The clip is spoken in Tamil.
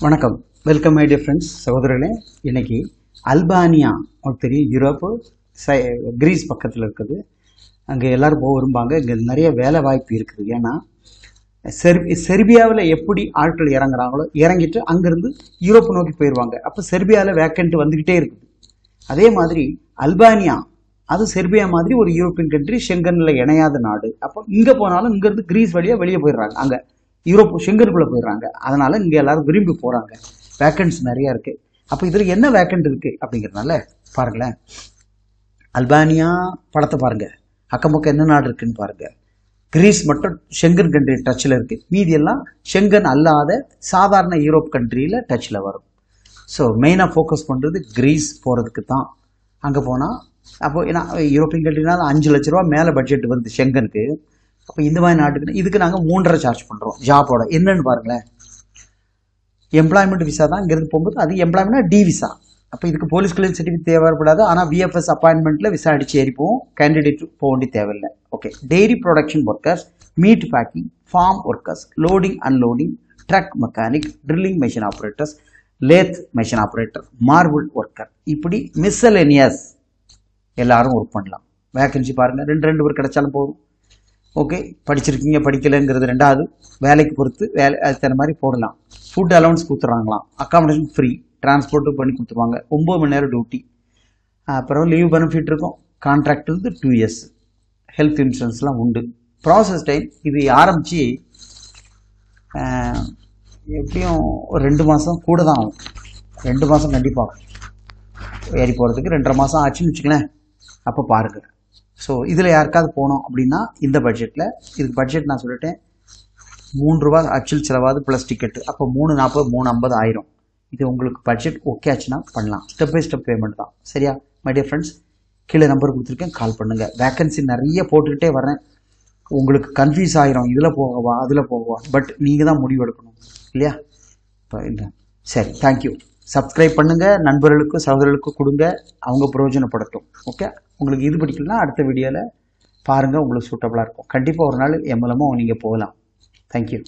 வணக்கம். Welcome my dear friends. சகோதரர்களே, இன்னைக்கு அல்பானியா தெரியும், யூரோப்பு கிரீஸ் பக்கத்தில் இருக்குது. அங்கே எல்லாரும் போக விரும்பாங்க. இங்கே நிறைய வேலை வாய்ப்பு இருக்குது. ஏன்னா செர்பியாவில் எப்படி ஆட்கள் இறங்குறாங்களோ இறங்கிட்டு அங்கேருந்து யூரோப்பு நோக்கி போயிடுவாங்க. அப்போ செர்பியாவில் வேக்கண்ட் வந்துக்கிட்டே இருக்குது. அதே மாதிரி அல்பானியா அது செர்பியா மாதிரி ஒரு யூரோப்பியன் கண்ட்ரி, ஷெங்கனில் இணையாத நாடு. அப்போ இங்கே போனாலும் இங்கேருந்து கிரீஸ் வழியாக வெளியே போயிடுறாங்க, அங்கே யூரோப் ஷெங்கனுக்குள்ளே போயிடுறாங்க. அதனால இங்கே எல்லாரும் விரும்பி போகிறாங்க. வேக்கன்ட்ஸ் நிறையா இருக்குது. அப்போ இதில் என்ன வேக்கண்ட் இருக்குது அப்படிங்கிறதுனால பாருங்களேன். அல்பானியா படத்தை பாருங்கள், அக்கம் பக்கம் என்ன நாடு இருக்குன்னு பாருங்கள். கிரீஸ் மட்டும் ஷெங்கன் கண்ட்ரி டச்சில் இருக்குது. மீதி எல்லாம் ஷெங்கன் அல்லாத சாதாரண யூரோப் கண்ட்ரியில் டச்சில் வரும். ஸோ மெயினாக ஃபோக்கஸ் பண்ணுறது கிரீஸ் போகிறதுக்கு தான். அங்கே போனால் அப்போ ஏன்னா யூரோப்பியன் கண்ட்ரினால 5 லட்ச ரூபா மேலே பட்ஜெட் வருது ஷெங்கனுக்கு. அப்போ இந்த மாதிரி நாட்டுக்கு இதுக்கு நாங்கள் 3.5 சார்ஜ் பண்ணுறோம். ஜாபோட என்னன்னு பாருங்களேன். எம்ப்ளாய்மெண்ட் விசா தான். இங்கேருந்து போகும்போது அது எம்ப்ளாய்மெண்ட்னா டி விசா. அப்போ இதுக்கு போலீஸ் கிளியரன்ஸ் சர்டிஃபிகேட் தேவைப்படாது. ஆனால் விஎஃப்எஸ் அப்பாயின்மெண்ட்டில் விசா அடிச்சு ஏறிப்போம். கேண்டிடேட் போக வேண்டிய தேவையில்லை. Okay. Dairy production workers, meat packing, farm workers, loading unloading, truck mechanic, drilling machine operators, lathe machine operator, marble worker, இப்படி மிஸ்சலேனியஸ் எல்லாரும் ஒர்க் பண்ணலாம். வேகன்சி பாருங்கள், 2 பேர் கிடைச்சாலும் போதும். ஓகே. படிச்சிருக்கீங்க படிக்கலைங்கிறது ரெண்டாவது. வேலைக்கு பொறுத்து வேலை அது தகுந்த மாதிரி போடலாம். ஃபுட் அலவன்ஸ் கொடுத்துட்றாங்களாம். அக்காமடேஷன் ஃப்ரீ, டிரான்ஸ்போர்ட்டும் பண்ணி கொடுத்துருவாங்க. 9 மணி நேரம் டியூட்டி. அப்புறம் லீவ் பெனிஃபிட் இருக்கும். கான்ட்ராக்ட் வந்து 2 இயர்ஸ். ஹெல்த் இன்சூரன்ஸ்லாம் உண்டு. ப்ராசஸ் டைம் இது ஆரம்பித்து எப்படியும் ஒரு 2 மாதம் கூட தான் ஆகும். 2 மாதம் கண்டிப்பாக ஏறி போகிறதுக்கு 2.5 மாதம் ஆச்சுன்னு வச்சுக்கலேன். அப்போ பாருங்கள். ஸோ இதில் யாருக்காவது போனோம் அப்படின்னா இந்த பட்ஜெட்டில், இதுக்கு பட்ஜெட் நான் சொல்லிட்டேன், 3 ரூபா ஆக்சுவல் செலவாது ப்ளஸ் டிக்கெட்டு. அப்போ 340 350 ஆயிரும். இது உங்களுக்கு பட்ஜெட் ஓகே ஆச்சுன்னா பண்ணலாம். ஸ்டெப் பை ஸ்டெப் பேமெண்ட் தான். சரியா மை டியர் ஃப்ரெண்ட்ஸ்? கீழே நம்பர் கொடுத்துருக்கேன், கால் பண்ணுங்கள். வேக்கன்சி நிறைய போட்டுக்கிட்டே வரேன். உங்களுக்கு கன்ஃபியூஸ் ஆயிரும், இதில் போகவா அதில் போகவா. பட் நீங்கள் தான் முடிவு எடுக்கணும் இல்லையா? இப்போ இல்லை. சரி, தேங்க்யூ. சப்ஸ்கிரைப் பண்ணுங்கள். நண்பர்களுக்கும் சகோதரர்களுக்கும் கொடுங்க, அவங்க பிரயோஜனப்படட்டும். ஓகே. உங்களுக்கு இது பிடிக்கலன்னா அடுத்த வீடியோவில் பாருங்கள், உங்களுக்கு சூட்டபுளாக இருக்கும். கண்டிப்பாக ஒரு நாள் என் மூலமாக நீங்கள் போகலாம். தேங்க்யூ.